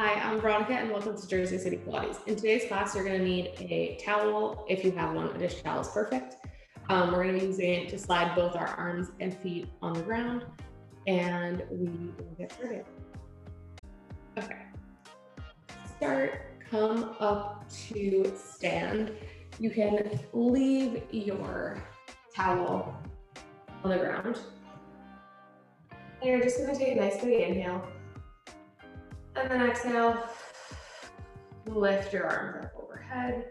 Hi, I'm Veronica and welcome to Jersey City Pilates. In today's class, you're going to need a towel. If you have one, a dish towel is perfect. We're going to be using it to slide both our arms and feet on the ground, and we will get started. Okay. Start, come up to stand. You can leave your towel on the ground. And you're just going to take a nice big inhale. And then exhale, lift your arms up overhead.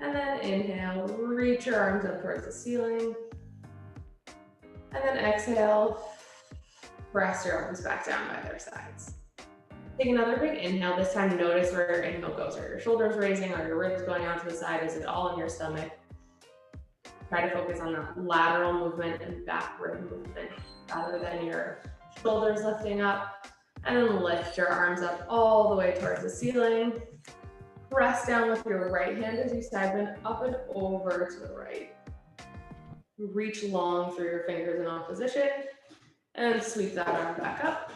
And then inhale, reach your arms up towards the ceiling. And then exhale, press your arms back down by their sides. Take another big inhale. This time notice where your inhale goes. Are your shoulders raising? Are your ribs going out to the side? Is it all in your stomach? Try to focus on that lateral movement and backward movement rather than your shoulders lifting up. And then lift your arms up all the way towards the ceiling. Press down with your right hand as you side bend up and over to the right. Reach long through your fingers in opposition and sweep that arm back up.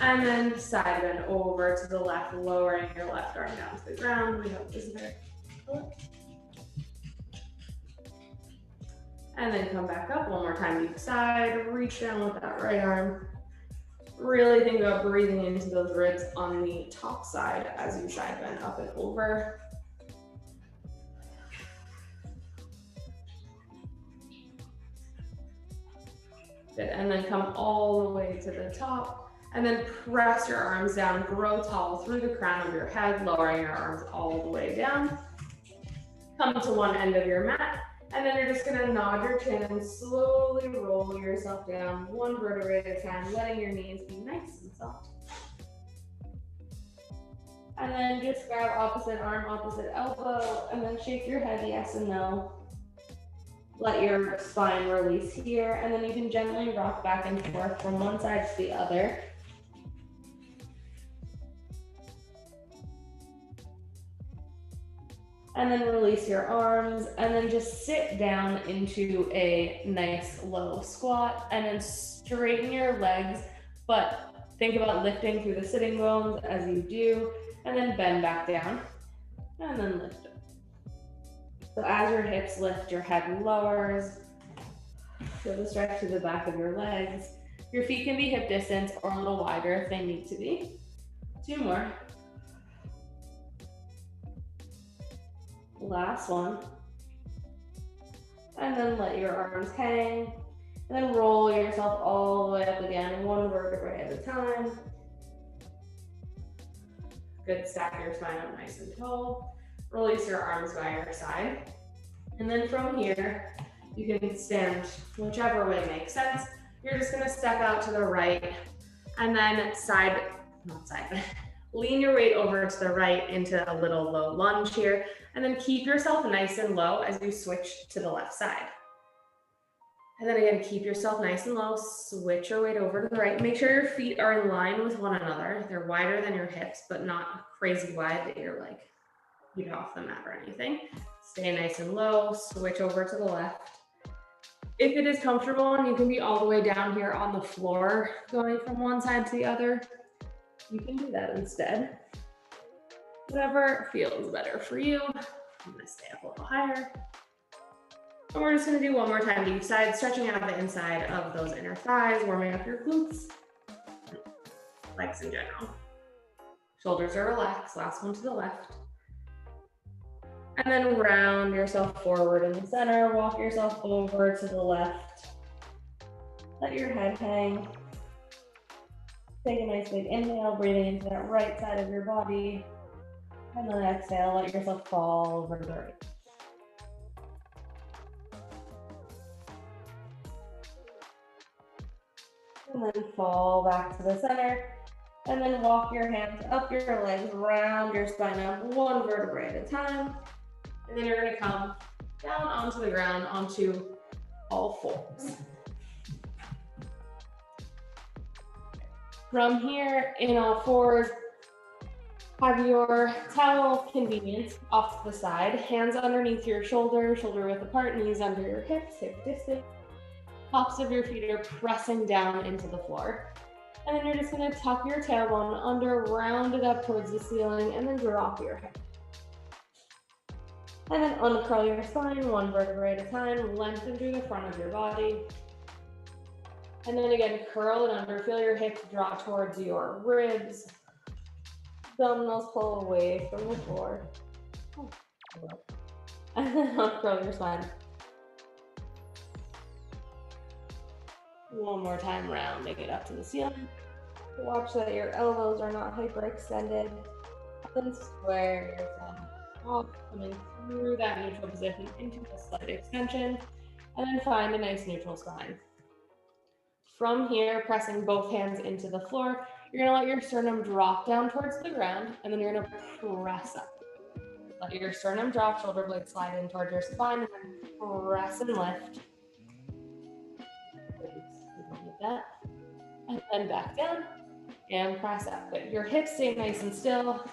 And then side bend over to the left, lowering your left arm down to the ground. We hope this is very good. And then come back up one more time to each side. Reach down with that right arm. Really think about breathing into those ribs on the top side as you side bend up and over. Good, and then come all the way to the top, and then press your arms down, grow tall through the crown of your head, lowering your arms all the way down. Come to one end of your mat, and then you're just gonna nod your chin and slowly roll yourself down one vertebrae at a time, letting your knees be nice and soft. And then just grab opposite arm, opposite elbow, and then shake your head yes and no. Let your spine release here, and then you can gently rock back and forth from one side to the other. And then release your arms, and then just sit down into a nice low squat, and then straighten your legs, but think about lifting through the sitting bones as you do, and then bend back down, and then lift up. So as your hips lift, your head lowers. Feel the stretch to the back of your legs. Your feet can be hip distance or a little wider if they need to be. 2 more. Last one. And then let your arms hang. And then roll yourself all the way up again, one vertebrae at a time. Good, stack your spine up nice and tall. Release your arms by your side. And then from here, you can stand whichever way makes sense. You're just gonna step out to the right and then lean your weight over to the right into a little low lunge here. And then keep yourself nice and low as you switch to the left side. And then again, keep yourself nice and low, switch your weight over to the right. Make sure your feet are in line with one another. They're wider than your hips, but not crazy wide that you're like, you get off the mat or anything. Stay nice and low, switch over to the left. If it is comfortable and you can be all the way down here on the floor, going from one side to the other, you can do that instead. Whatever feels better for you. I'm gonna stay up a little higher. And we're just gonna do one more time to each side, stretching out the inside of those inner thighs, warming up your glutes, legs in general. Shoulders are relaxed, last one to the left. And then round yourself forward in the center, walk yourself over to the left. Let your head hang. Take a nice big inhale, breathing into that right side of your body. And then exhale, let yourself fall over to the right. And then fall back to the center. And then walk your hands up your legs, round your spine up one vertebrae at a time. And then you're gonna come down onto the ground, onto all fours. From here, in all fours, have your towel convenient off to the side, hands underneath your shoulder, shoulder width apart, knees under your hips, hip distance. Tops of your feet are pressing down into the floor. And then you're just gonna tuck your tailbone under, round it up towards the ceiling, and then drop your head. And then uncurl your spine, one vertebrae at a time, lengthen through the front of your body. And then again, curl it under, feel your hips draw towards your ribs. Abdominals pull away from the floor. And then uncurl your spine. One more time, rounding it up to the ceiling. Watch that your elbows are not hyperextended. Then square yourself off, coming through that neutral position into a slight extension, and then find a nice neutral spine. From here, pressing both hands into the floor, you're gonna let your sternum drop down towards the ground, and then you're gonna press up. Let your sternum drop, shoulder blades slide in towards your spine, and then press and lift. That. And then back down and press up. Good. Your hips stay nice and still.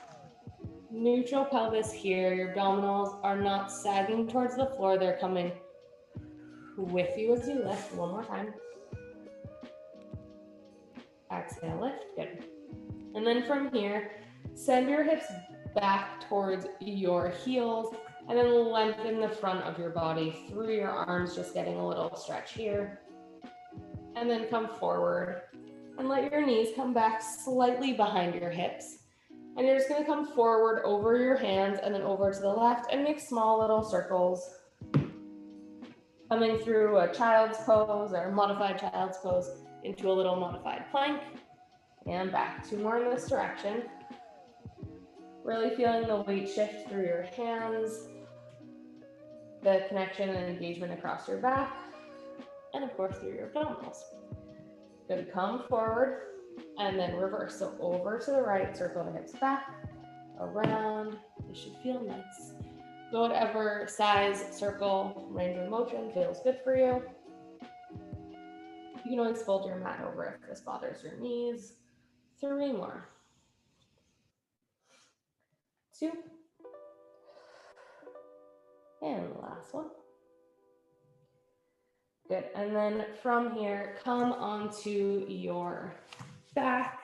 Neutral pelvis here. Your abdominals are not sagging towards the floor. They're coming with you as you lift. One more time. Exhale, lift. Good. And then from here, send your hips back towards your heels and then lengthen the front of your body through your arms, just getting a little stretch here. And then come forward and let your knees come back slightly behind your hips. And you're just gonna come forward over your hands and then over to the left and make small little circles. Coming through a child's pose or modified child's pose into a little modified plank. And back, 2 more in this direction. Really feeling the weight shift through your hands, the connection and engagement across your back, and of course through your abdominals. Good, come forward and then reverse. So over to the right, circle the hips back, around. This should feel nice. Go whatever size, circle, range of motion feels good for you. You can always fold your mat over if this bothers your knees. 3 more. 2. And the last one. Good, and then from here, come onto your back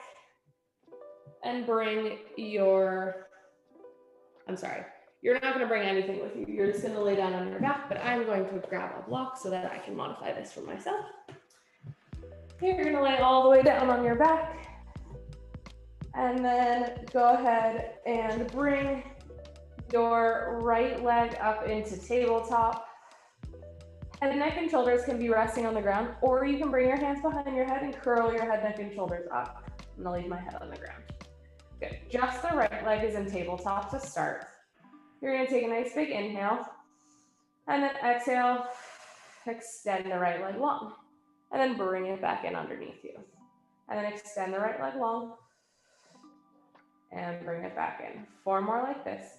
and bring your, you're not gonna bring anything with you. You're just gonna lay down on your back, but I'm going to grab a block so that I can modify this for myself. You're gonna lay all the way down on your back and then go ahead and bring your right leg up into tabletop. Head, neck, and shoulders can be resting on the ground, or you can bring your hands behind your head and curl your head, neck, and shoulders up. I'm gonna leave my head on the ground. Good, just the right leg is in tabletop to start. You're gonna take a nice big inhale, and then exhale, extend the right leg long, and then bring it back in underneath you. And then extend the right leg long, and bring it back in. 4 more like this.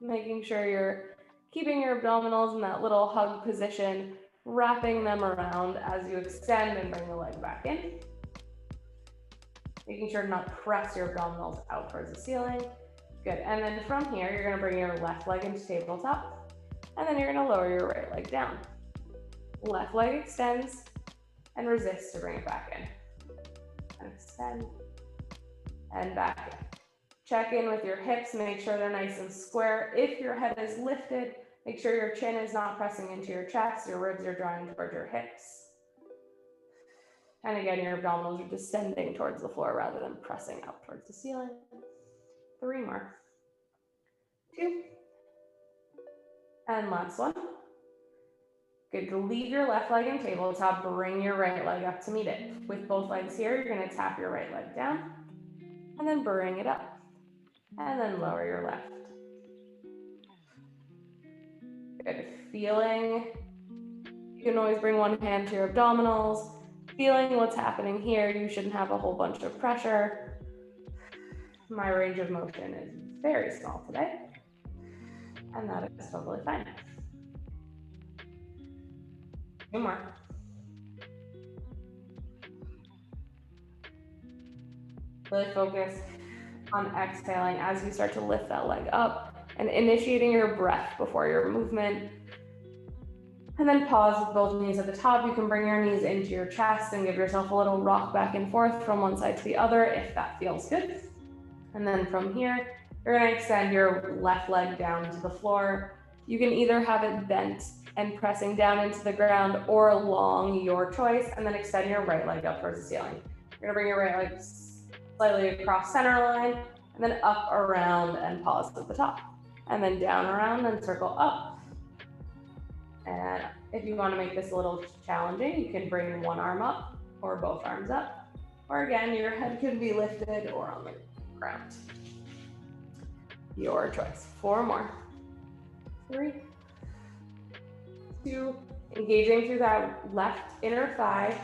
Making sure you're keeping your abdominals in that little hug position, wrapping them around as you extend and bring the leg back in. Making sure to not press your abdominals out towards the ceiling. Good, and then from here, you're gonna bring your left leg into tabletop, and then you're gonna lower your right leg down. Left leg extends, and resist to bring it back in. And extend, and back in. Check in with your hips, make sure they're nice and square. If your head is lifted, make sure your chin is not pressing into your chest, your ribs are drawing towards your hips. And again, your abdominals are descending towards the floor rather than pressing out towards the ceiling. 3 more. 2. And last one. Good, leave your left leg in tabletop, bring your right leg up to meet it. With both legs here, you're gonna tap your right leg down, and then bring it up. And then lower your left. Good, feeling, you can always bring one hand to your abdominals, feeling what's happening here. You shouldn't have a whole bunch of pressure. My range of motion is very small today, and that is totally fine. 2 more. Really focus on exhaling as you start to lift that leg up and initiating your breath before your movement. And then pause with both knees at the top. You can bring your knees into your chest and give yourself a little rock back and forth from one side to the other if that feels good. And then from here, you're gonna extend your left leg down to the floor. You can either have it bent and pressing down into the ground or long, your choice, and then extend your right leg up towards the ceiling. You're gonna bring your right leg slightly across center line, and then up, around, and pause at the top. And then down, around, and circle up. And if you wanna make this a little challenging, you can bring one arm up or both arms up. Or again, your head can be lifted or on the ground. Your choice. 4 more. 3, 2, engaging through that left inner thigh.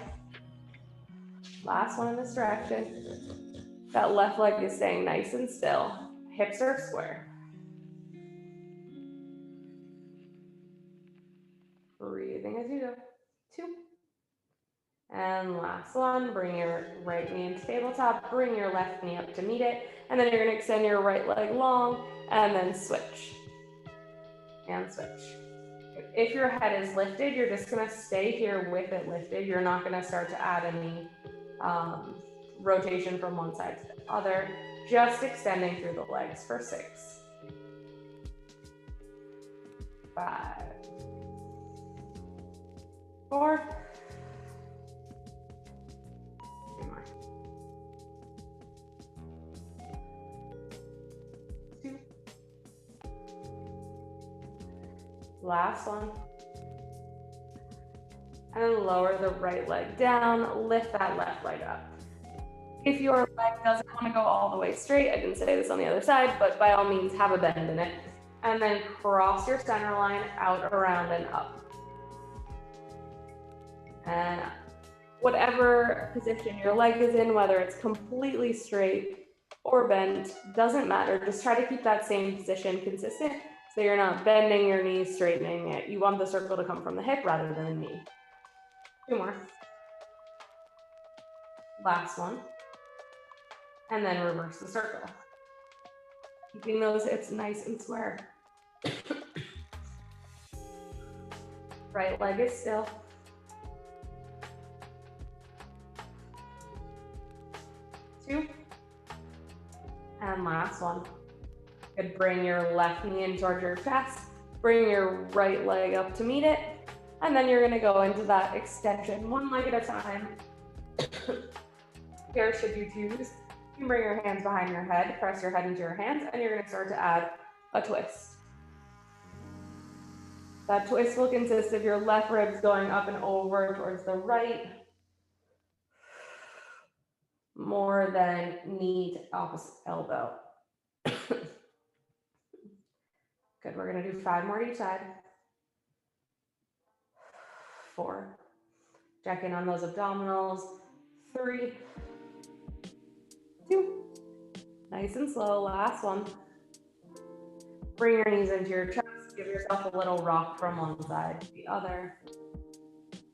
Last one in this direction. That left leg is staying nice and still. Hips are square. Breathing as you go. 2. And last one, bring your right knee into tabletop, bring your left knee up to meet it, and then you're gonna extend your right leg long, and then switch. And switch. If your head is lifted, you're just gonna stay here with it lifted. You're not gonna start to add any rotation from one side to the other, just extending through the legs for 6, 5, 4, 2 more, 2, last one. And then lower the right leg down, lift that left leg up. If your leg doesn't want to go all the way straight, I didn't say this on the other side, but by all means have a bend in it. And then cross your center line out, around, and up. And whatever position your leg is in, whether it's completely straight or bent, doesn't matter. Just try to keep that same position consistent so you're not bending your knees, straightening it. You want the circle to come from the hip rather than the knee. 2 more. Last one. And then reverse the circle. Keeping those hips nice and square. Right leg is still. 2. And last one. You could bring your left knee in towards your chest, bring your right leg up to meet it, and then you're gonna go into that extension, one leg at a time. Here, should you choose, you can bring your hands behind your head, press your head into your hands, and you're gonna start to add a twist. That twist will consist of your left ribs going up and over towards the right, more than knee to opposite elbow. Good, we're gonna do 5 more each side. 4, check in on those abdominals. 3, 2, nice and slow, last one. Bring your knees into your chest, give yourself a little rock from one side to the other.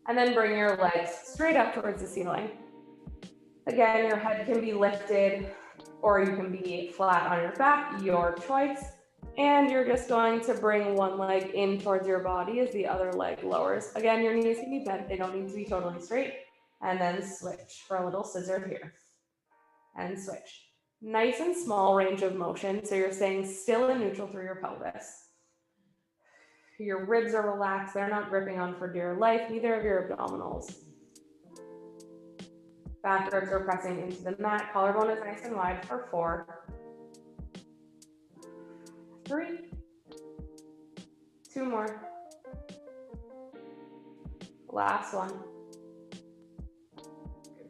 And then bring your legs straight up towards the ceiling. Again, your head can be lifted or you can be flat on your back, your choice. And you're just going to bring one leg in towards your body as the other leg lowers. Again, your knees can be bent, they don't need to be totally straight. And then switch for a little scissor here. And switch. Nice and small range of motion, so you're staying still and neutral through your pelvis. Your ribs are relaxed, they're not gripping on for dear life, neither of your abdominals. Back ribs are pressing into the mat, collarbone is nice and wide for 4, 3, 2 more. Last one.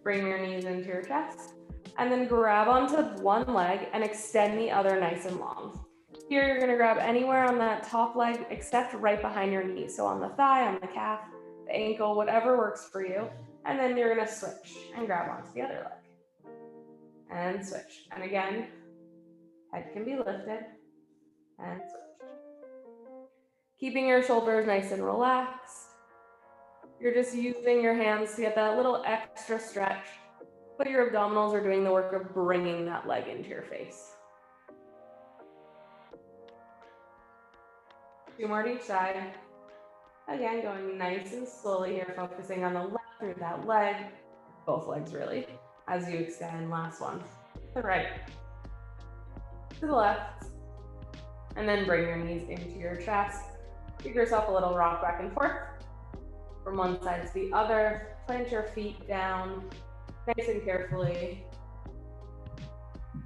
Bring your knees into your chest, and then grab onto one leg and extend the other nice and long. Here, you're gonna grab anywhere on that top leg except right behind your knee. So on the thigh, on the calf, the ankle, whatever works for you. And then you're gonna switch and grab onto the other leg. And switch. And again, head can be lifted. And switch. Keeping your shoulders nice and relaxed. You're just using your hands to get that little extra stretch, but your abdominals are doing the work of bringing that leg into your face. 2 more to each side. Again, going nice and slowly here, focusing on the left through that leg, both legs really, as you extend. Last one, to the right, to the left, and then bring your knees into your chest. Give yourself a little rock back and forth from one side to the other. Plant your feet down nice and carefully.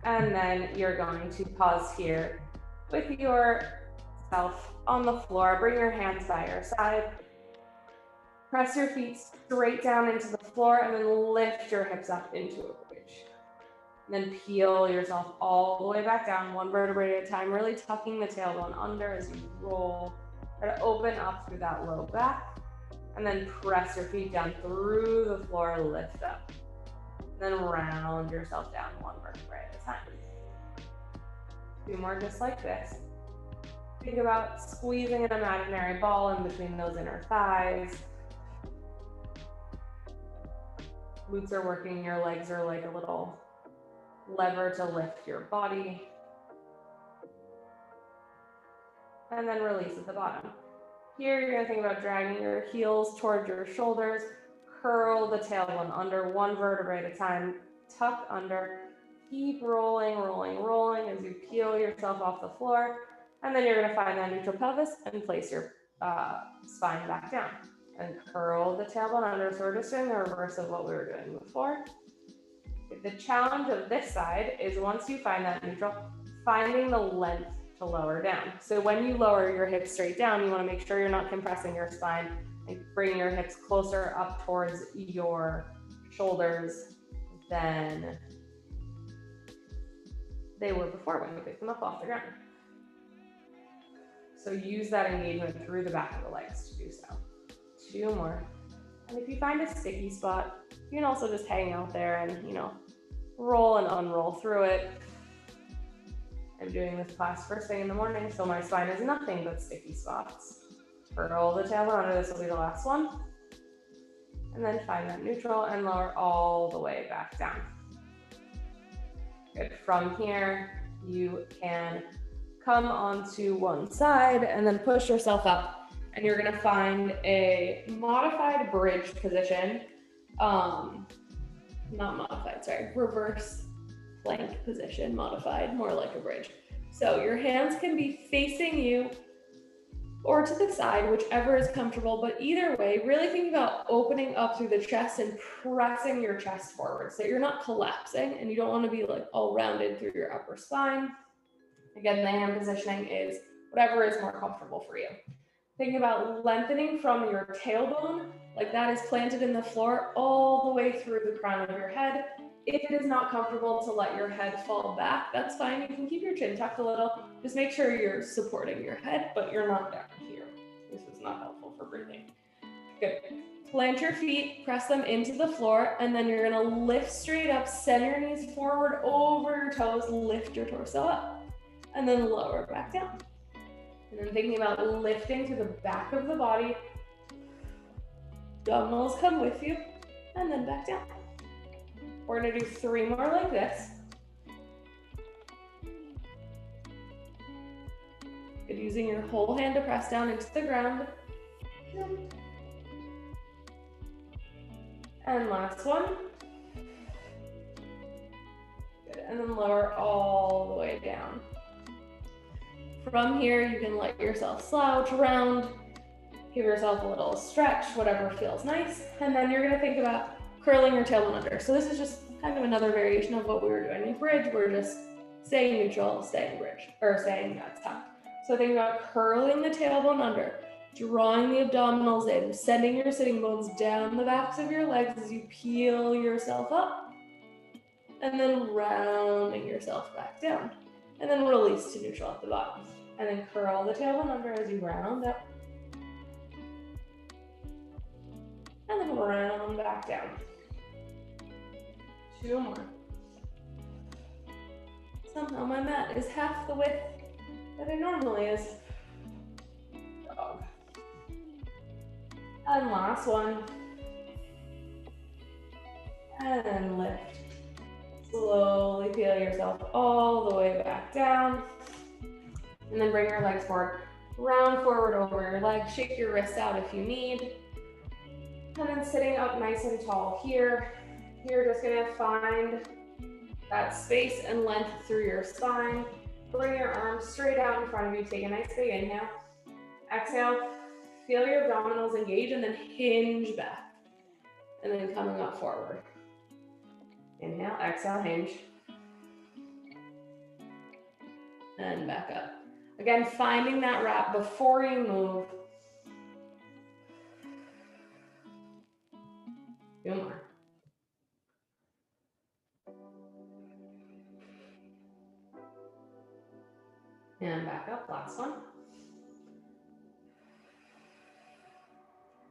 And then you're going to pause here with yourself on the floor. Bring your hands by your side. Press your feet straight down into the floor and then lift your hips up into a bridge. And then peel yourself all the way back down, one vertebrae at a time, really tucking the tailbone under as you roll. Try to open up through that low back. And then press your feet down through the floor, lift up. And then round yourself down one vertebrae at a time. 2 more just like this. Think about squeezing an imaginary ball in between those inner thighs. Glutes are working, your legs are like a little lever to lift your body. And then release at the bottom. Here, you're gonna think about dragging your heels towards your shoulders, curl the tailbone under one vertebrae at a time, tuck under, keep rolling, rolling, rolling as you peel yourself off the floor. And then you're gonna find that neutral pelvis and place your spine back down. And curl the tailbone under, so we're just doing the reverse of what we were doing before. The challenge of this side is once you find that neutral, finding the length to lower down. So when you lower your hips straight down, you want to make sure you're not compressing your spine and bring your hips closer up towards your shoulders than they were before when you picked them up off the ground. So use that engagement through the back of the legs to do so. 2 more. And if you find a sticky spot, you can also just hang out there and, roll and unroll through it. I'm doing this class first thing in the morning, so my spine is nothing but sticky spots. Curl the tailbone under, this will be the last one. And then find that neutral and lower all the way back down. Good. From here, you can come onto one side and then push yourself up. And you're gonna find a modified bridge position. Not modified, sorry, reverse plank position, modified, more like a bridge. So your hands can be facing you or to the side, whichever is comfortable, but either way, really think about opening up through the chest and pressing your chest forward so you're not collapsing and you don't want to be like all rounded through your upper spine. Again, the hand positioning is whatever is more comfortable for you. Think about lengthening from your tailbone, like that is planted in the floor all the way through the crown of your head. If it is not comfortable to let your head fall back, that's fine. You can keep your chin tucked a little. Just make sure you're supporting your head, but you're not down here. This is not helpful for breathing. Good. Plant your feet, press them into the floor, and then you're gonna lift straight up, send your knees forward over your toes, lift your torso up, and then lower back down. And then thinking about lifting to the back of the body, abdominals come with you, and then back down. We're gonna do 3 more like this. Good, using your whole hand to press down into the ground. And last one. Good, and then lower all the way down. From here, you can let yourself slouch around, give yourself a little stretch, whatever feels nice. And then you're gonna think about curling your tailbone under. So this is just kind of another variation of what we were doing in bridge. We're just staying neutral, staying bridge, or staying tuck. So think about curling the tailbone under, drawing the abdominals in, sending your sitting bones down the backs of your legs as you peel yourself up, and then rounding yourself back down. And then release to neutral at the bottom. And then curl the tailbone under as you round up. And then round back down. 2 more. Somehow my mat is half the width that it normally is. Dog. And last one. And then lift. Slowly peel yourself all the way back down. And then bring your legs forward. Round forward over your legs, shake your wrists out if you need. And then sitting up nice and tall here, you're just gonna find that space and length through your spine. Bring your arms straight out in front of you. Take a nice big inhale. Exhale, feel your abdominals engage and then hinge back. And then coming up forward. Inhale, exhale, hinge. And back up. Again, finding that wrap before you move. 2 more. And back up, last one.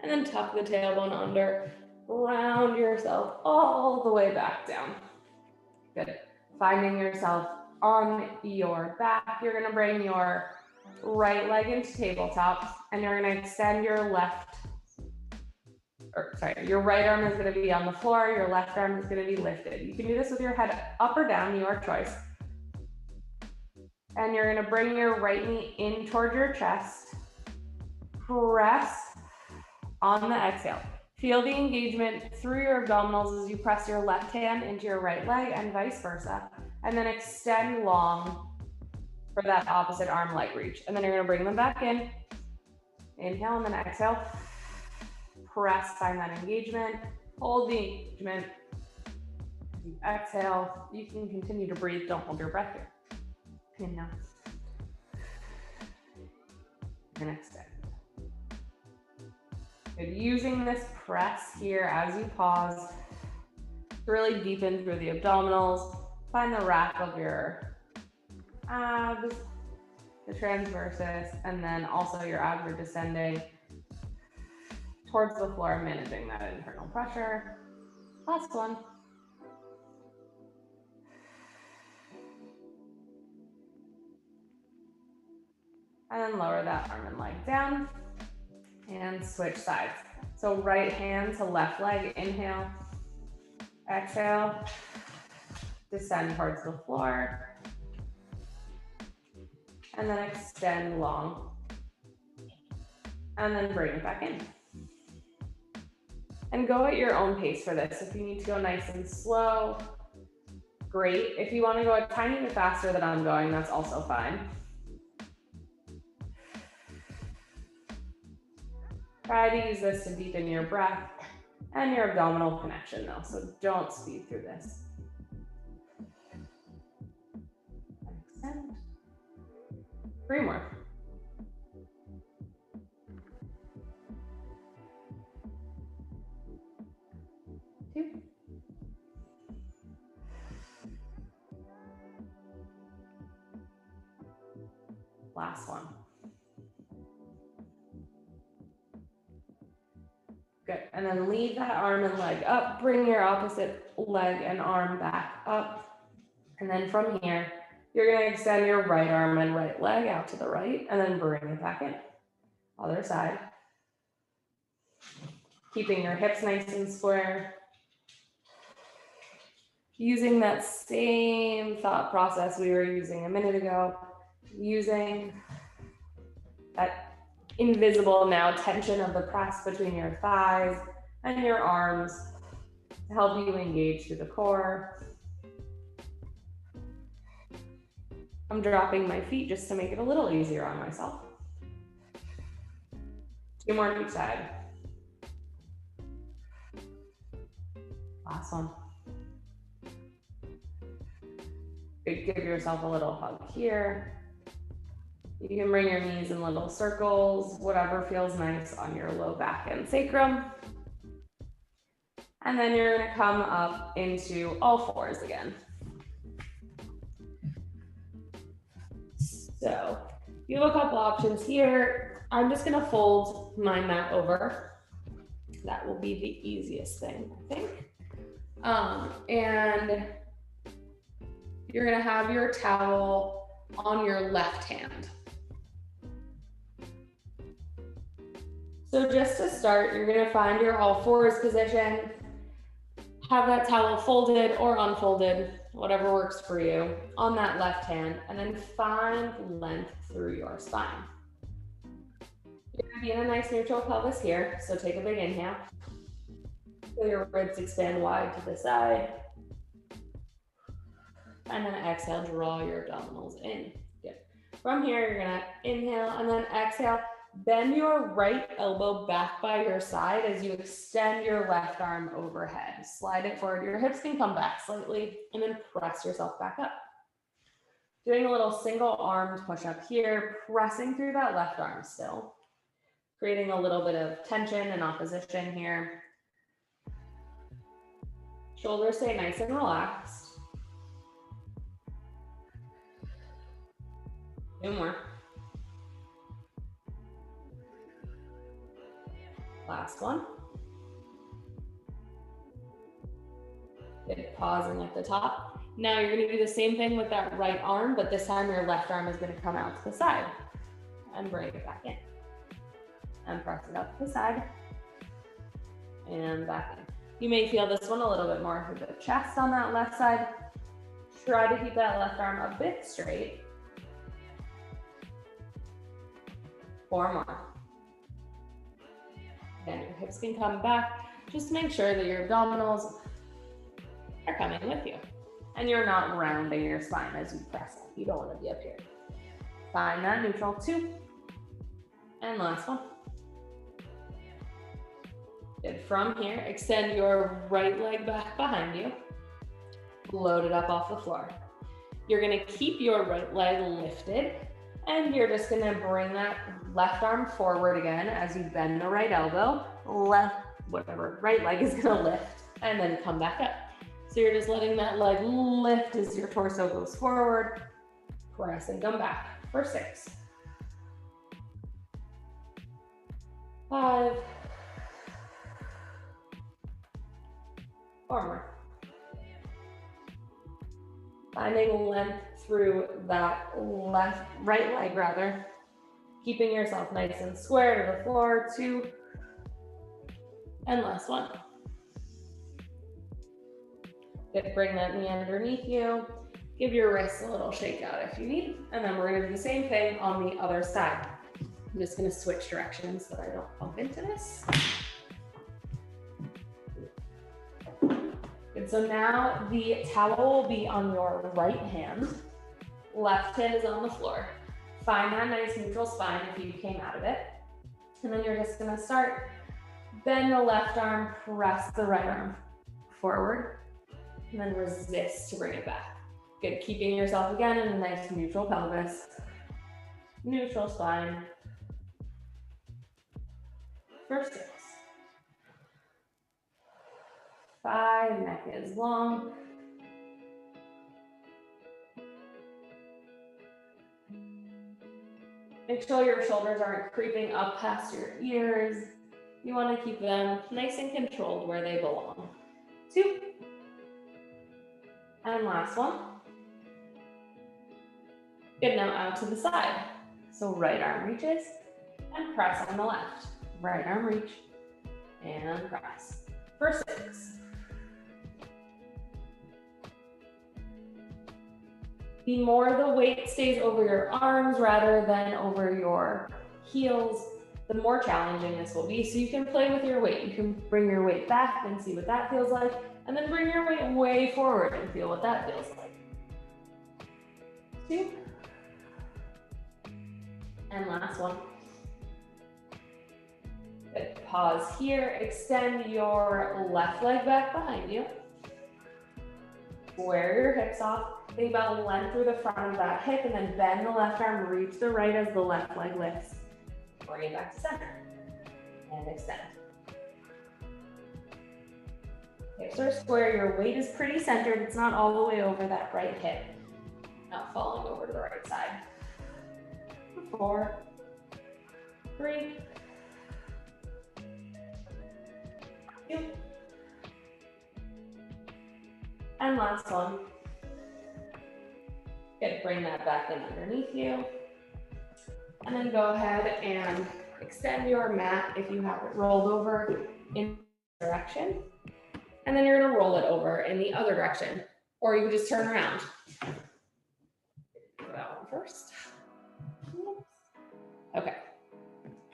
And then tuck the tailbone under, round yourself all the way back down. Good. Finding yourself on your back, you're gonna bring your right leg into tabletop and you're gonna extend your your right arm is gonna be on the floor, your left arm is gonna be lifted. You can do this with your head up or down, your choice. And you're gonna bring your right knee in towards your chest. Press on the exhale. Feel the engagement through your abdominals as you press your left hand into your right leg and vice versa. And then extend long for that opposite arm leg reach. And then you're gonna bring them back in. Inhale and then exhale. Press, find that engagement. Hold the engagement. Exhale. You can continue to breathe. Don't hold your breath here. Inhale. And extend. Good. Using this press here as you pause to really deepen through the abdominals. Find the wrap of your abs, the transversus, and then also your abs are descending towards the floor, managing that internal pressure. Last one. And then lower that arm and leg down and switch sides. So right hand to left leg, inhale, exhale, descend towards the floor, and then extend long, and then bring it back in. And go at your own pace for this. If you need to go nice and slow, great. If you want to go a tiny bit faster than I'm going, that's also fine. Try to use this to deepen your breath and your abdominal connection though, so don't speed through this. Extend. 3 more. Two. Last one. Good, and then leave that arm and leg up, bring your opposite leg and arm back up. And then from here, you're gonna extend your right arm and right leg out to the right and then bring it back in. Other side. Keeping your hips nice and square. Using that same thought process we were using a minute ago, using that invisible now tension of the press between your thighs and your arms to help you engage through the core. I'm dropping my feet just to make it a little easier on myself. 2 more on each side. Last one. Good, give yourself a little hug here. You can bring your knees in little circles, whatever feels nice on your low back and sacrum. And then you're gonna come up into all fours again. So you have a couple options here. I'm just gonna fold my mat over. That will be the easiest thing, I think. And you're gonna have your towel on your left hand. So just to start, you're gonna find your all fours position, have that towel folded or unfolded, whatever works for you, on that left hand, and then find length through your spine. You're gonna be in a nice neutral pelvis here. So take a big inhale. Feel your ribs expand wide to the side. And then exhale, draw your abdominals in. Good. From here, you're gonna inhale and then exhale. Bend your right elbow back by your side as you extend your left arm overhead. Slide it forward. Your hips can come back slightly and then press yourself back up. Doing a little single armed push up here, pressing through that left arm still. Creating a little bit of tension and opposition here. Shoulders stay nice and relaxed. 2 more. Last one. Good, pausing at the top. Now you're gonna do the same thing with that right arm, but this time your left arm is gonna come out to the side. And bring it back in. And press it up to the side. And back in. You may feel this one a little bit more through the chest on that left side. Try to keep that left arm a bit straight. 4 more. Again, your hips can come back. Just make sure that your abdominals are coming with you. And you're not rounding your spine as you press up. You don't want to be up here. Find that neutral. 2. And last one. Good. From here, extend your right leg back behind you. Load it up off the floor. You're going to keep your right leg lifted. And you're just gonna bring that left arm forward again as you bend the right elbow, right leg is gonna lift and then come back up. So you're just letting that leg lift as your torso goes forward, press and come back for 6, 5, 4 more. Finding length through that right leg rather. Keeping yourself nice and square to the floor. 2. And last one. Good, bring that knee underneath you. Give your wrists a little shake out if you need. And then we're gonna do the same thing on the other side. I'm just gonna switch directions so that I don't bump into this. Good, so now the towel will be on your right hand. Left hand is on the floor. Find that nice neutral spine if you came out of it. And then you're just gonna start, bend the left arm, press the right arm forward, and then resist to bring it back. Good, keeping yourself again in a nice neutral pelvis, neutral spine. For 6. 5, neck is long. Make sure your shoulders aren't creeping up past your ears. You want to keep them nice and controlled where they belong. 2. And last one. Good, now out to the side. So right arm reaches and press on the left. Right arm reach and press. For 6. The more the weight stays over your arms rather than over your heels, the more challenging this will be. So you can play with your weight. You can bring your weight back and see what that feels like, and then bring your weight way forward and feel what that feels like. 2. And last one. Good. Pause here. Extend your left leg back behind you. Square your hips off. Think about length through the front of that hip and then bend the left arm, reach the right as the left leg lifts. Bring it back to center and extend. Hips are square, your weight is pretty centered. It's not all the way over that right hip. Not falling over to the right side. 4, 3, 2, and last one. Good, bring that back in underneath you. And then go ahead and extend your mat if you have it rolled over in this direction. And then you're gonna roll it over in the other direction, or you can just turn around. Do that one first. Okay,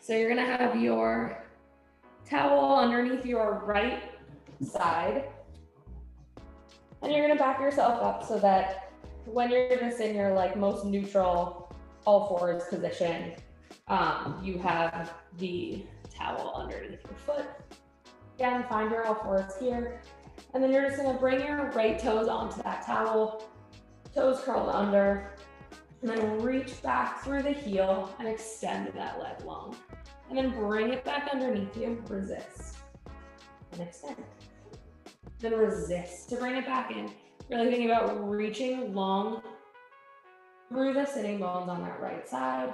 So you're gonna have your towel underneath your right side, and you're gonna back yourself up so that when you're just in your like most neutral all fours position, you have the towel underneath your foot. Again, find your all fours here. And then you're just gonna bring your right toes onto that towel, toes curled under, and then reach back through the heel and extend that leg long. And then bring it back underneath you, resist, and extend. Then resist to bring it back in. Really thinking about reaching long through the sitting bones on that right side.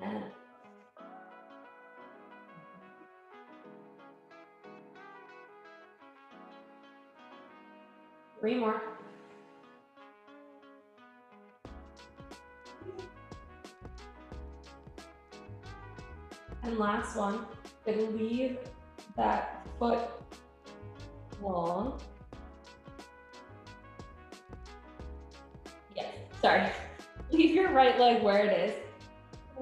And 3 more. And last one, then leave that foot long. Yes, sorry. Leave your right leg where it is.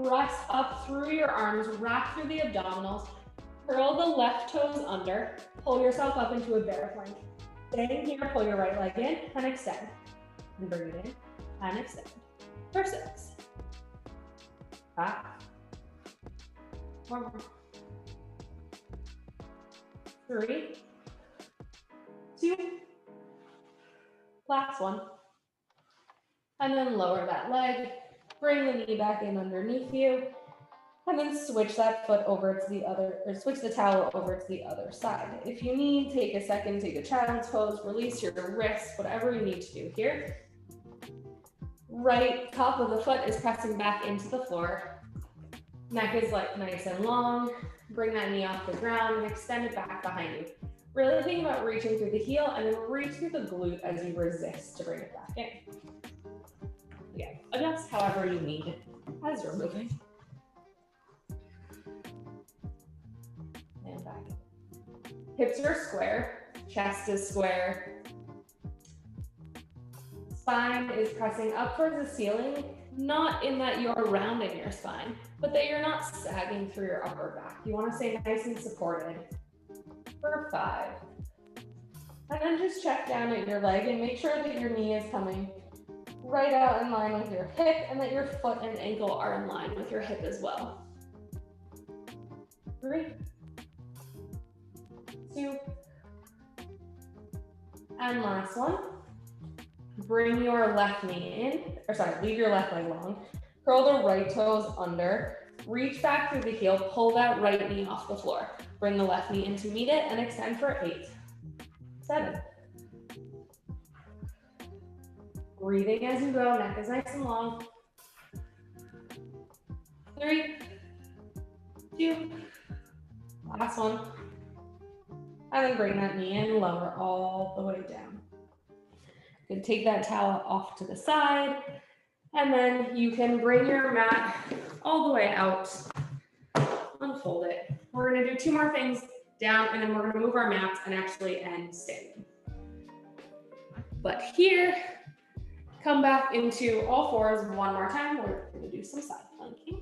Press up through your arms, wrap through the abdominals, curl the left toes under, pull yourself up into a bear plank. Stay here, pull your right leg in and extend. And bring it in and extend. For 6. Back. 1 more. 3, 2, last one. And then lower that leg, bring the knee back in underneath you, and then switch that foot over to the other, or switch the towel over to the other side. If you need, take a second, take a child's pose, release your wrists, whatever you need to do here. Right top of the foot is pressing back into the floor. Neck is like nice and long. Bring that knee off the ground and extend it back behind you. Really think about reaching through the heel and then reach through the glute as you resist to bring it back in. Again, adjust however you need as you're moving. And back. Hips are square, chest is square. Spine is pressing up towards the ceiling, not in that you're rounding your spine, but that you're not sagging through your upper back. You want to stay nice and supported. For 5. And then just check down at your leg and make sure that your knee is coming right out in line with your hip and that your foot and ankle are in line with your hip as well. 3, 2, and last one. Bring your left knee in, or sorry, leave your left leg long. Curl the right toes under, reach back through the heel, pull that right knee off the floor. Bring the left knee in to meet it and extend for 8, 7. Breathing as you go, neck is nice and long. 3, 2, last one. And then bring that knee in, lower all the way down. You can take that towel off to the side, and then you can bring your mat all the way out, unfold it. We're gonna do 2 more things down, and then we're gonna move our mats and actually end standing. But here, come back into all fours 1 more time. We're gonna do some side planking.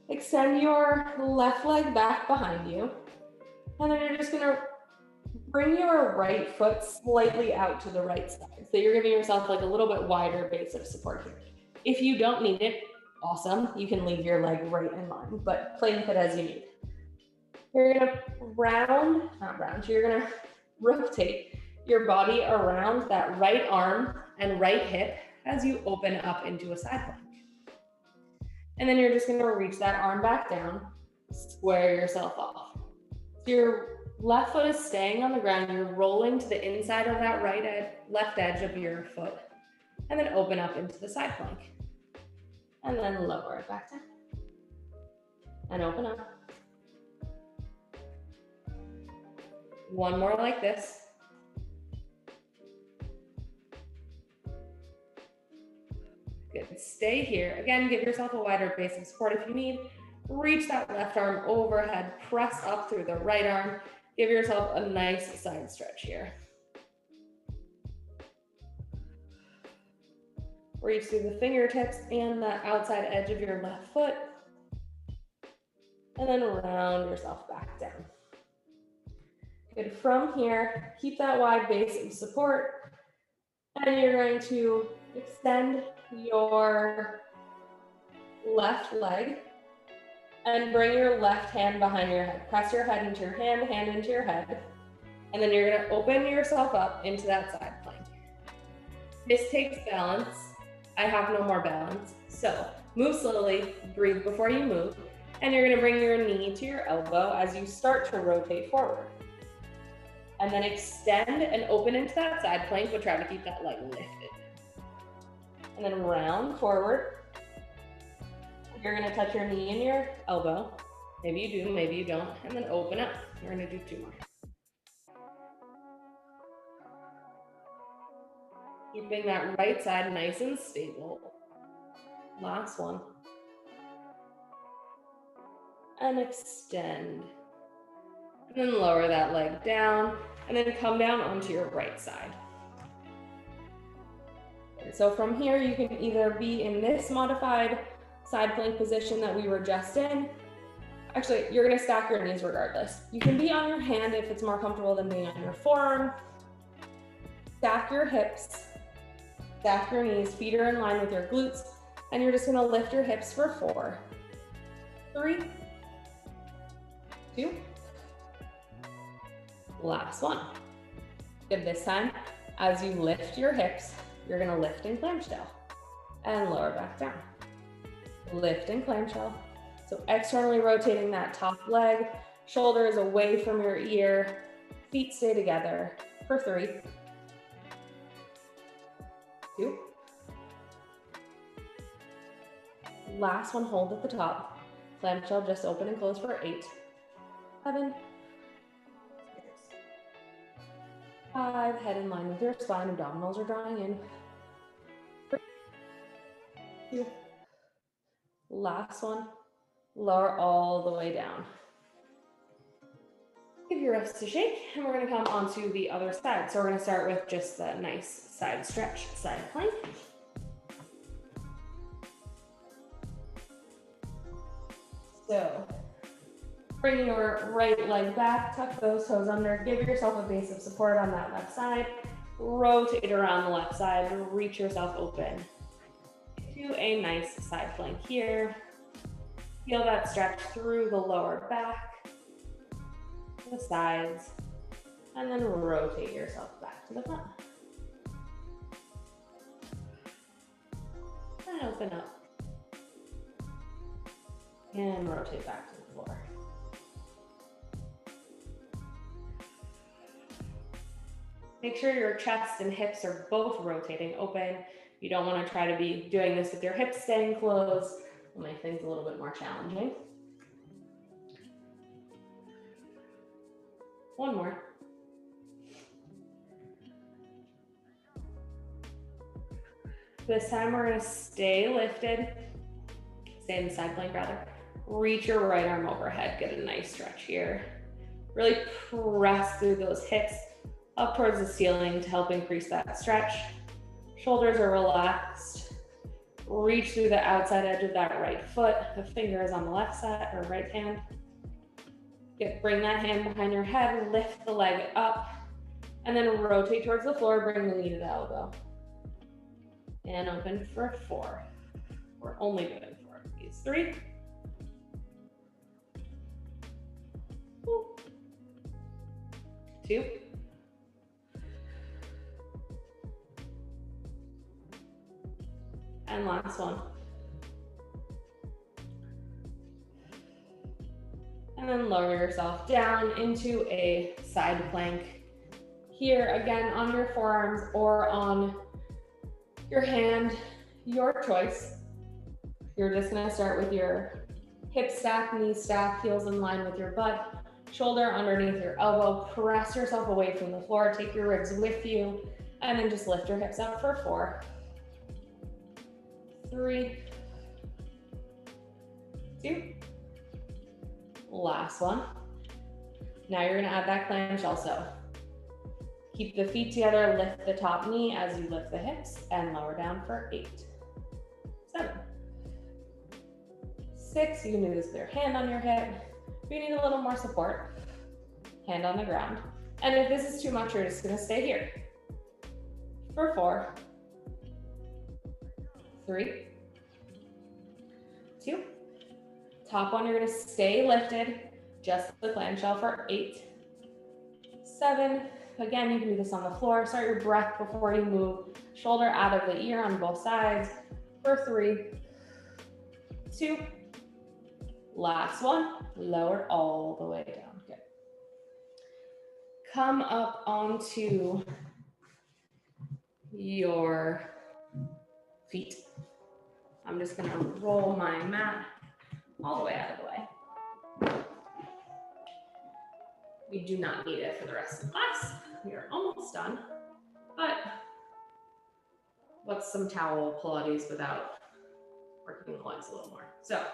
Extend your left leg back behind you, and then you're just gonna bring your right foot slightly out to the right side. So you're giving yourself like a little bit wider base of support here. If you don't need it, awesome. You can leave your leg right in line, but play with it as you need. You're gonna you're gonna rotate your body around that right arm and right hip as you open up into a side plank. And then you're just gonna reach that arm back down, square yourself off. So your left foot is staying on the ground. You're rolling to the inside of that left edge of your foot, and then open up into the side plank. And then lower it back down. And open up. 1 more like this. Good, stay here. Again, give yourself a wider base of support if you need. Reach that left arm overhead, press up through the right arm. Give yourself a nice side stretch here. Reach through the fingertips and the outside edge of your left foot. And then round yourself back down. Good. From here, keep that wide base of support. And you're going to extend your left leg and bring your left hand behind your head. Press your head into your hand, hand into your head. And then you're gonna open yourself up into that side plank. This takes balance. I have no more balance. So move slowly, breathe before you move. And you're gonna bring your knee to your elbow as you start to rotate forward. And then extend and open into that side plank, but try to keep that leg lifted. And then round forward. You're gonna touch your knee and your elbow. Maybe you do, maybe you don't. And then open up. We're gonna do 2 more. Keeping that right side nice and stable. Last one. And extend. And then lower that leg down, and then come down onto your right side. So from here, you can either be in this modified side plank position that we were just in. Actually, you're gonna stack your knees regardless. You can be on your hand if it's more comfortable than being on your forearm. Stack your hips, stack your knees, feet are in line with your glutes, and you're just gonna lift your hips for 4, 3, 2, last one. Good. This time, as you lift your hips, you're gonna lift in clamshell and lower back down. Lift in clamshell. So externally rotating that top leg, shoulders away from your ear, feet stay together for 3, 2. Last one, hold at the top. Clamshell just open and close for 8, 7, 6, 5, head in line with your spine, abdominals are drawing in. 3, 2, last one, lower all the way down. Give your wrists a shake, and we're gonna come onto the other side. So we're gonna start with just the nice side stretch, side plank. So bring your right leg back, tuck those toes under, give yourself a base of support on that left side, rotate around the left side, reach yourself open to a nice side plank here. Feel that stretch through the lower back, the sides, and then rotate yourself back to the front. And open up. And rotate back to the floor. Make sure your chest and hips are both rotating open. You don't want to try to be doing this with your hips staying closed. It'll make things a little bit more challenging. One more. This time we're going to stay lifted. Stay in the side plank rather. Reach your right arm overhead. Get a nice stretch here. Really press through those hips up towards the ceiling to help increase that stretch. Shoulders are relaxed. Reach through the outside edge of that right foot. The finger is on the left side or right hand. Bring that hand behind your head, lift the leg up, and then rotate towards the floor, bring the knee to the elbow. And open for 4. We're only doing 4 of these. 3, 2, and last one. And then lower yourself down into a side plank. Here, again, on your forearms or on your hand, your choice. You're just gonna start with your hip stack, knee stack, heels in line with your butt, shoulder underneath your elbow, press yourself away from the floor, take your ribs with you, and then just lift your hips up for 4, 3, 2, last one. Now you're gonna add that clamshell. So keep the feet together, lift the top knee as you lift the hips, and lower down for 8, 6, you can do this with your hand on your hip. If you need a little more support, hand on the ground. And if this is too much, you're just gonna stay here. For 4, 3, 2. Top one, you're gonna stay lifted, just the clamshell for 8, 7. Again, you can do this on the floor. Start your breath before you move. Shoulder out of the ear on both sides. For 3, 2. Last one, lower all the way down. Good. Come up onto your feet. I'm just gonna roll my mat all the way out of the way. We do not need it for the rest of the class. We are almost done, but what's some towel Pilates without working the legs a little more? So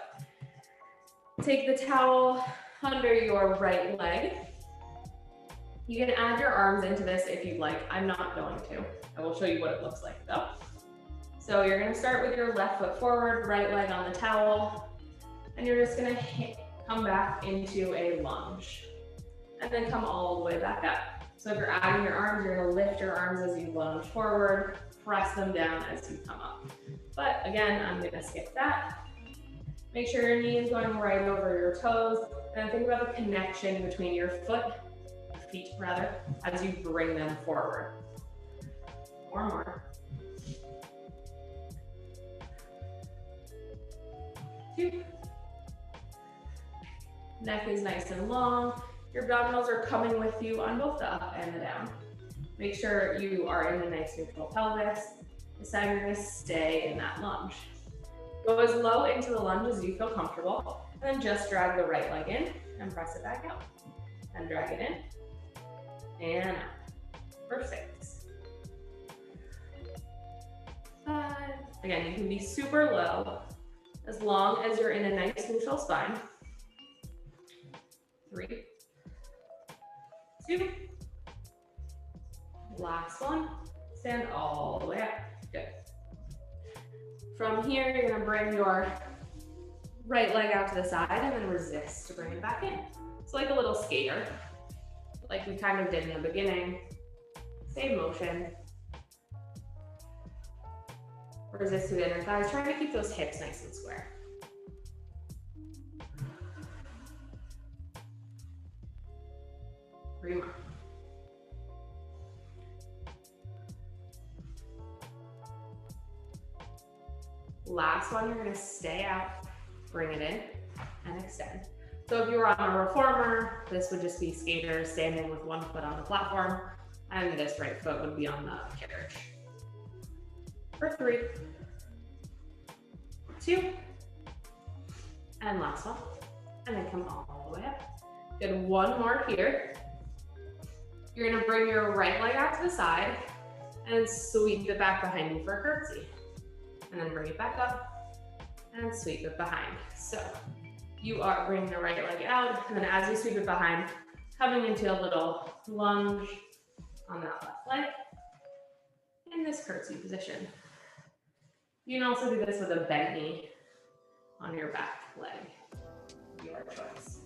take the towel under your right leg. You can add your arms into this if you'd like. I'm not going to. I will show you what it looks like though. So you're gonna start with your left foot forward, right leg on the towel, and you're just gonna come back into a lunge. And then come all the way back up. So if you're adding your arms, you're gonna lift your arms as you lunge forward, press them down as you come up. But again, I'm gonna skip that. Make sure your knee is going right over your toes, and think about the connection between your feet rather, as you bring them forward. 4 more. 2. Neck is nice and long. Your abdominals are coming with you on both the up and the down. Make sure you are in a nice neutral pelvis. This time you're gonna stay in that lunge. Go as low into the lunge as you feel comfortable, and then just drag the right leg in and press it back out. And drag it in, and out. For 6. 5. Again, you can be super low, as long as you're in a nice neutral spine. 3, 2. Last one. Stand all the way up. Good. From here, you're gonna bring your right leg out to the side and then resist to bring it back in. It's like a little skater, like we kind of did in the beginning. Same motion. Resist to the inner thighs, trying to keep those hips nice and square. Three more. Last one, you're gonna stay out, bring it in, and extend. So if you were on a reformer, this would just be skaters standing with one foot on the platform, and this right foot would be on the carriage. For 3, 2, and last one, and then come all the way up. Good, one more here. You're gonna bring your right leg out to the side and sweep it back behind you for a curtsy. And then bring it back up and sweep it behind. So you are bringing the right leg out, and then as you sweep it behind, coming into a little lunge on that left leg in this curtsy position. You can also do this with a bent knee on your back leg, your choice.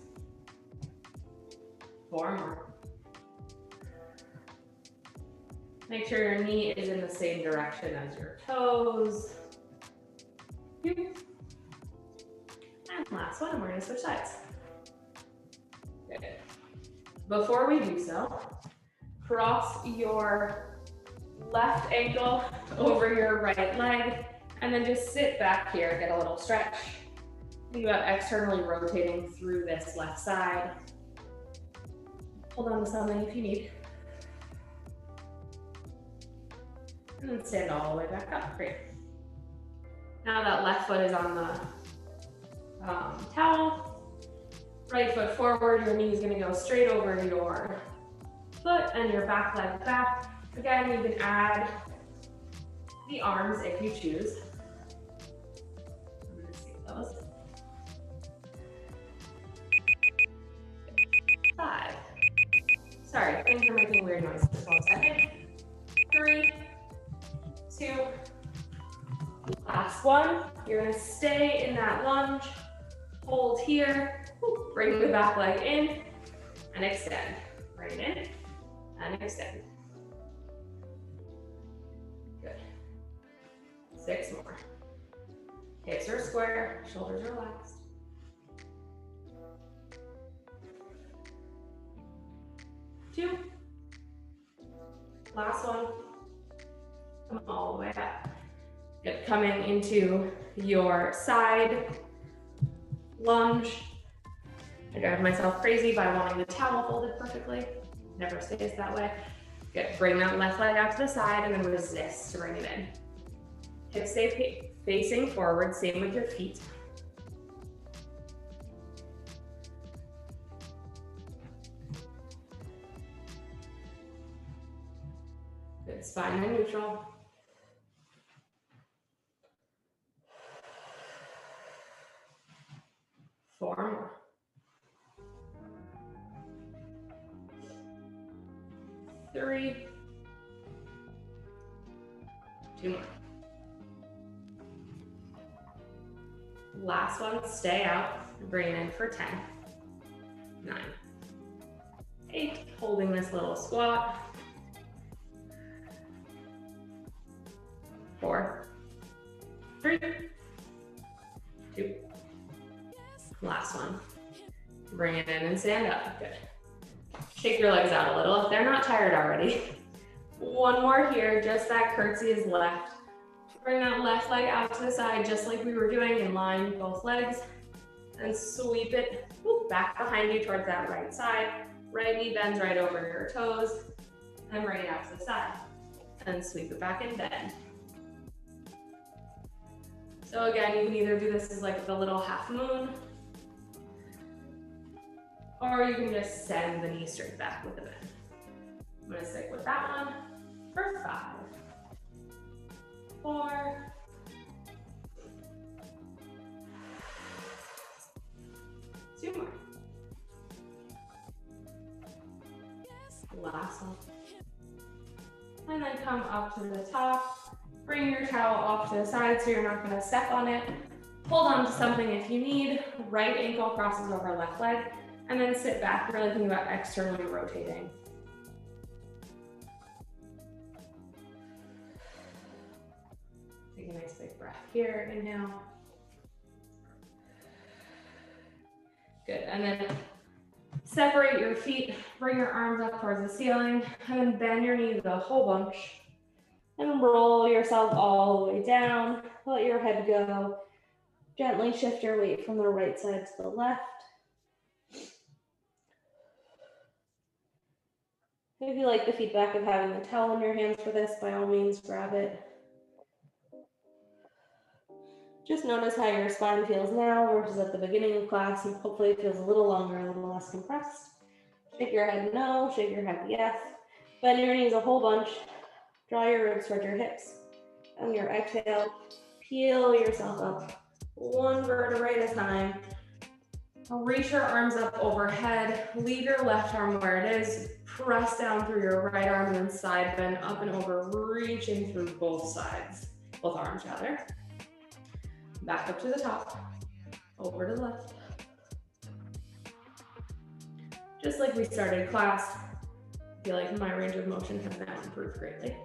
4 more. Make sure your knee is in the same direction as your toes. 2. And last one, we're gonna switch sides. Good. Before we do so, cross your left ankle over your right leg, and then just sit back here, get a little stretch. Think about externally rotating through this left side. Hold on to something if you need. And then stand all the way back up. Great. Now that left foot is on the towel. Right foot forward, your knee is gonna go straight over your foot and your back leg back. Again, you can add the arms if you choose. I'm gonna skip those. 5. Sorry, things are making weird noises. 1 second. 3, 2. Last one. You're gonna stay in that lunge. Hold here. Bring the back leg in and extend. Bring it in and extend. Good. 6 more. Hips are square, shoulders relaxed. 2. Last one. Come all the way up. Good. Coming into your side lunge. I drive myself crazy by wanting the towel folded perfectly. Never stays that way. Good. Bring that left leg out to the side and then resist to bring it in. Hips stay facing forward, same with your feet. Good. Spine and neutral. Four more. 3. 2 more. Last one, stay out. Bring it in for 10. 9. 8. Holding this little squat. 4. 3. 2. Last one. Bring it in and stand up. Good. Shake your legs out a little if they're not tired already. One more here, just that curtsy is left. Bring that left leg out to the side, just like we were doing, in line, both legs. And sweep it back behind you towards that right side. Right knee bends right over your toes. And bring it out to the side. And sweep it back and bend. So again, you can either do this as like the little half moon, or you can just send the knee straight back with the bend. I'm gonna stick with that one for 5, 4, 2 more. Last one. And then come up to the top. Bring your towel off to the side so you're not gonna step on it. Hold on to something if you need. Right ankle crosses over left leg. And then sit back, really thinking about externally rotating. Take a nice big breath here, inhale. Good, and then separate your feet, bring your arms up towards the ceiling, and then bend your knees a whole bunch. And roll yourself all the way down, let your head go. Gently shift your weight from the right side to the left. If you like the feedback of having the towel in your hands for this, by all means, grab it. Just notice how your spine feels now versus at the beginning of class, and hopefully it feels a little longer, a little less compressed. Shake your head no, shake your head yes. Bend your knees a whole bunch. Draw your ribs towards your hips. On your exhale, peel yourself up, one vertebrae at a time. Reach your arms up overhead. Leave your left arm where it is. Press down through your right arm and then side bend up and over, reaching through both sides, both arms rather. Back up to the top, over to the left. Just like we started class, I feel like my range of motion has now improved greatly.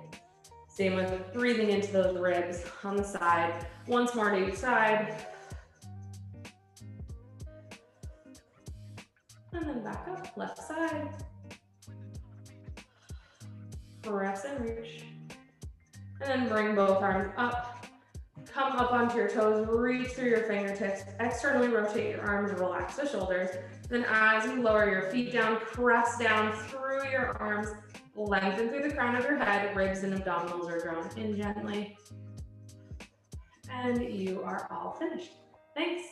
Same with breathing into those ribs on the side. Once more to each side. And then back up, left side. Press and reach. And then bring both arms up. Come up onto your toes, reach through your fingertips, externally rotate your arms, relax the shoulders. Then as you lower your feet down, press down through your arms, lengthen through the crown of your head, ribs and abdominals are drawn in gently. And you are all finished. Thanks.